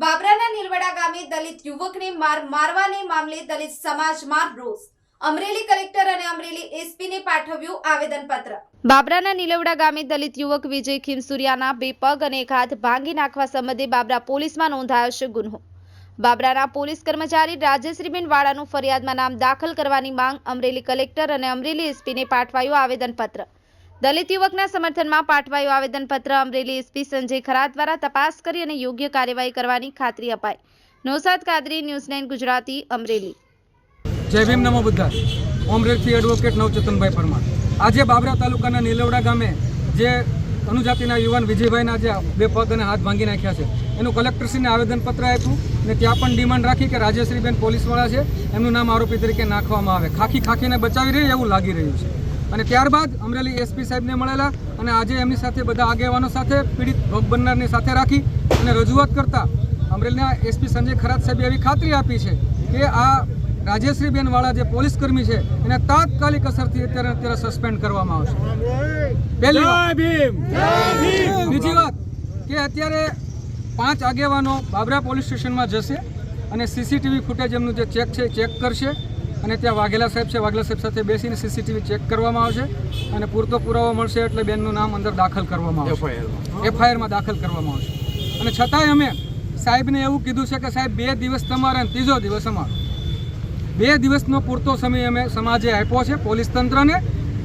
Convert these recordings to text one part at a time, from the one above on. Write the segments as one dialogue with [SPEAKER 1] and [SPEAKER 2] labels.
[SPEAKER 1] બાબરાના નીલવડા ગામે દલિત યુવકને મારવાને મામલે દલિત સમાજમાં રોષ. અમરેલી કલેક્ટર અને અમરેલી એસપીને પાઠવ્યું આવેદનપત્ર. બાબરાના નીલવડા ગામે દલિત યુવક વિજય ખીમસુરિયાના બે પગ અને એક હાથ ભાંગી નાખવા સંબંધે બાબરા પોલીસમાં નોંધાયો છે ગુન્હો. બાબરાના પોલીસ કર્મચારી રાજેશ્રીબેન વાળાનું ફરિયાદમાં નામ દાખલ કરવાની માંગ અમરેલી કલેક્ટર અને અમરેલી એસપીને પાઠવાયું આવેદનપત્ર. દલિત યુવકના સમર્થનમાં પાઠવાયું આવેદનપત્ર. અમરેલી એસપી સંજય ખરા દ્વારા તપાસ કરી અને યોગ્ય કાર્યવાહી કરવાની ખાતરી અપાઈ. નૌશાદ કાદરી, ન્યૂઝ 9 ગુજરાતી, અમરેલી.
[SPEAKER 2] જય ભીમ, નમો બુદ્ધાય. અમરેલીથી એડવોકેટ નવચેતનભાઈ પરમાર. આજે બાબરા તાલુકાના નીલવડા ગામે જે અનુજાતિના યુવાન વિજયભાઈના જે બે પગ અને હાથ ભાંગી નાખ્યા છે એનું કલેક્ટરશ્રીને આવેદનપત્ર આપ્યું અને ત્યાં પણ ડિમાન્ડ રાખી કે રાજેશ્રીબેન પોલીસવાળા છે એમનું નામ આરોપી તરીકે નાખવામાં આવે. ખાખીને બચાવી રહી એવું લાગી રહ્યું છે. અને ત્યારબાદ અમરેલી એસપી સાહેબને મળેલા અને આજે એમની સાથે બધા આગેવાનો સાથે પીડિત ભોગ બનનારની સાથે રાખી અને રજૂઆત કરતા અમરેલીના એસપી સંજય ખરાત સાહેબે એવી ખાતરી આપી છે કે આ રાજેશ્રીબેન વાળા જે પોલીસ કર્મી છે એને તાત્કાલિક અસરથી અત્યારે સસ્પેન્ડ કરવામાં આવશે. પહેલી વાત. બીજી વાત કે અત્યારે 5 આગેવાનો બાબરા પોલીસ સ્ટેશનમાં જશે અને સીસીટીવી ફૂટેજ એમનું જે ચેક છે ચેક કરશે અને ત્યાં વાઘેલા સાહેબ છે, વાઘેલા સાહેબ સાથે બેસીને સીસીટીવી ચેક કરવામાં આવશે અને પૂરતો પુરાવો મળશે એટલે બેનનું નામ અંદર દાખલ કરવામાં આવશે, એફઆઈઆરમાં દાખલ કરવામાં આવશે. અને છતાંય અમે સાહેબને એવું કીધું છે કે સાહેબ 2 દિવસ તમારે અને 3જો દિવસ અમારો. 2 દિવસનો પૂરતો સમય અમે સમાજે આપ્યો છે પોલીસ તંત્રને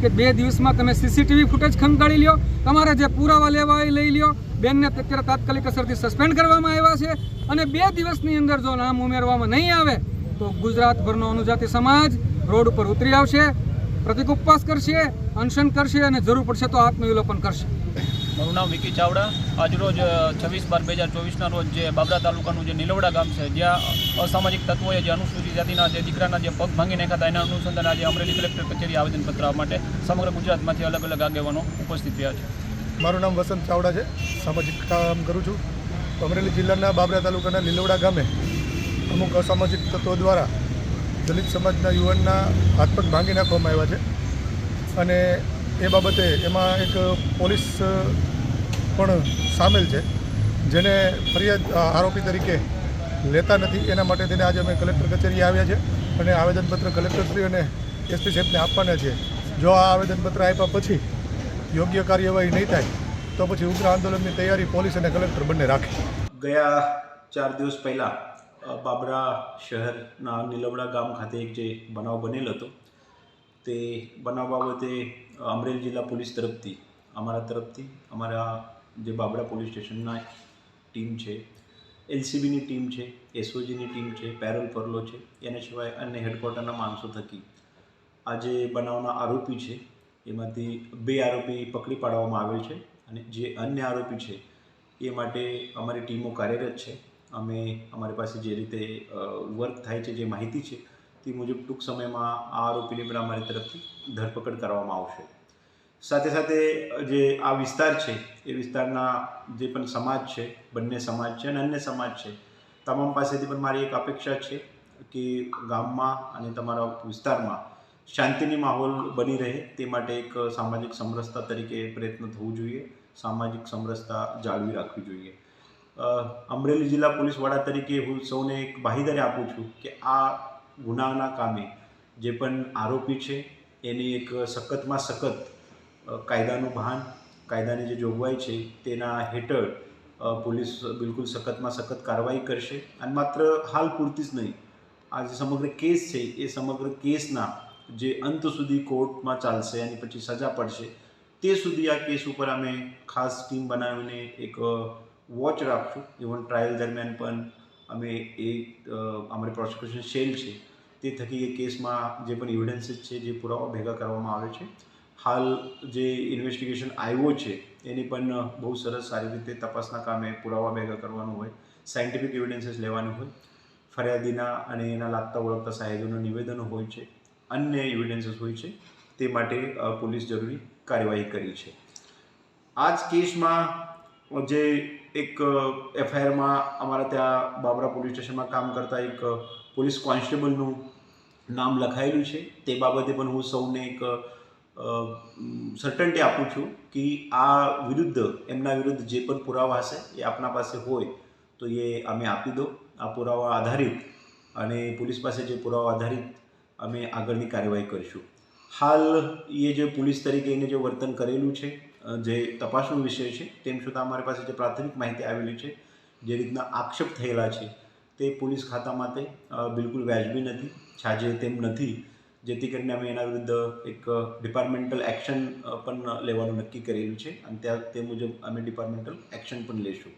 [SPEAKER 2] કે 2 દિવસમાં તમે સીસીટીવી ફૂટેજ ખંગાળી લ્યો, તમારે જે પુરાવા લેવા એ લઈ લ્યો. બેનને અત્યારે તાત્કાલિક અસરથી સસ્પેન્ડ કરવામાં આવ્યા છે અને 2 દિવસની અંદર જો નામ ઉમેરવામાં નહીં આવે તો ગુજરાતભરનો અનુજાતિ સમાજ રોડ ઉપર ઉતરી આવશે, પ્રતિક ઉપવાસ કરશે, અનશન કરશે અને જરૂર પડશે તો આત્મવિલોપન કરશે.
[SPEAKER 3] મારું નામ વિકી ચાવડા. આજરોજ 26/12/2024ના રોજ જે બાબરા તાલુકાનું જે નીલવડા ગામ છે જ્યાં અસામાજિક તત્વોએ જે અનુસૂચિત જાતિના જે દીકરાના જે પગ ભાંગી નાખ્યા હતા એના અનુસંધાને આજે અમરેલી કલેક્ટર કચેરી આવેદનપત્ર આપવા માટે સમગ્ર ગુજરાતમાંથી અલગ અલગ આગેવાનો ઉપસ્થિત રહ્યા છે.
[SPEAKER 4] મારું નામ વસંત ચાવડા છે, સામાજિક કામ કરું છું. અમરેલી જિલ્લાના બાબરા તાલુકાના લીલવડા ગામે અમુક અસામાજિક તત્વો દ્વારા દલિત સમાજના યુવાનના હાથ પગ ભાંગી નાખવામાં આવ્યા છે અને એ બાબતે એમાં એક પોલીસ પણ સામેલ છે જેને ફરિયાદ આરોપી તરીકે લેતા નથી. એના માટે તેને આજે અમે કલેક્ટર કચેરીએ આવ્યા છે અને આવેદનપત્ર કલેક્ટરશ્રી અને એસપી સાહેબને આપવાના છે. જો આ આવેદનપત્ર આપ્યા પછી યોગ્ય કાર્યવાહી નહીં થાય તો પછી ઉગ્ર આંદોલનની તૈયારી પોલીસ અને કલેક્ટર બંને રાખે.
[SPEAKER 5] ગયા 4 દિવસ પહેલાં બાબરા શહેરના નીલવડા ગામ ખાતે એક જે બનાવ બનેલ હતો તે બનાવ બાબતે અમરેલી જિલ્લા પોલીસ તરફથી અમારા જે બાબરા પોલીસ સ્ટેશનના ટીમ છે, એલસીબીની ટીમ છે, એસઓજીની ટીમ છે, પેરોલ ફરલો છે, એના સિવાય અન્ય હેડક્વાર્ટરના માણસો થકી આ જે બનાવના આરોપી છે એમાંથી 2 આરોપી પકડી પાડવામાં આવેલ છે અને જે અન્ય આરોપી છે એ માટે અમારી ટીમો કાર્યરત છે. અમે અમારી પાસે જે રીતે વર્ક થાય છે, જે માહિતી છે તે મુજબ ટૂંક સમયમાં આ આરોપીની પણ અમારી તરફથી ધરપકડ કરવામાં આવશે. સાથે સાથે જે આ વિસ્તાર છે એ વિસ્તારના જે પણ સમાજ છે, બંને સમાજ છે અને અન્ય સમાજ છે, તમામ પાસેથી પણ મારી એક અપેક્ષા છે કે ગામમાં અને તમારા વિસ્તારમાં શાંતિની માહોલ બની રહે તે માટે એક સામાજિક સમરસતા તરીકે પ્રયત્ન થવું જોઈએ, સામાજિક સમરસતા જાળવી રાખવી જોઈએ. અમરેલી જિલ્લા પોલીસ વડા તરીકે હું સૌને એક બાંહેધરી આપું છું કે આ ગુનાના કામે જે પણ આરોપી છે એની એક સખતમાં સખત કાયદાનું ભાન, કાયદાની જે જોગવાઈ છે તેના હેઠળ પોલીસ બિલકુલ સખતમાં સખત કાર્યવાહી કરશે અને માત્ર હાલ પૂરતી જ નહીં, આ જે સમગ્ર કેસ છે એ સમગ્ર કેસના જે અંત સુધી કોર્ટમાં ચાલશે અને પછી સજા પડશે તે સુધી આ કેસ ઉપર અમે ખાસ ટીમ બનાવીને એક વોચ રાખશું. ઇવન ટ્રાયલ દરમિયાન પણ અમે અમારી પ્રોસિક્યુશન સેલ છે તે થકી એ કેસમાં જે પણ એવિડન્સીસ છે, જે પુરાવા ભેગા કરવામાં આવે છે, હાલ જે ઇન્વેસ્ટિગેશન આવ્યો છે એની પણ બહુ સરસ સારી રીતે તપાસના કામે પુરાવા ભેગા કરવાનું હોય, સાયન્ટિફિક એવિડન્સીસ લેવાનું હોય, ફરિયાદીના અને એના લાગતા ઓળખતા સાહેબોના નિવેદનો હોય છે, અન્ય એવિડન્સીસ હોય છે, તે માટે પોલીસ જરૂરી કાર્યવાહી કરી છે. આ જ કેસમાં જે એક એફઆઈઆરમાં અમારા ત્યાં બાબરા પોલીસ સ્ટેશનમાં કામ કરતા એક પોલીસ કોન્સ્ટેબલનું નામ લખાયેલું છે. તે બાબતે પણ હું સૌને એક સર્ટન્ટી આપું છું કે આ વિરુદ્ધ, એમના વિરુદ્ધ જે પણ પુરાવા હશે એ આપના પાસે હોય તો એ અમે આપી દો. આ પુરાવા આધારિત અને પોલીસ પાસે જે પુરાવા આધારિત અમે આગળની કાર્યવાહી કરીશું. હાલ એ જે પોલીસ તરીકે એને જે વર્તન કરેલું છે, જે તપાસનો વિષય છે, તેમ છતાં અમારી પાસે જે પ્રાથમિક માહિતી આવેલી છે, જે રીતના આક્ષેપ થયેલા છે, તે પોલીસ ખાતા માટે બિલકુલ વાજબી નથી, છાજે તેમ નથી, જેથી કરીને અમે એના વિરુદ્ધ એક ડિપાર્ટમેન્ટલ એક્શન પણ લેવાનું નક્કી કરેલું છે અને તે મુજબ અમે ડિપાર્ટમેન્ટલ એક્શન પણ લઈશું.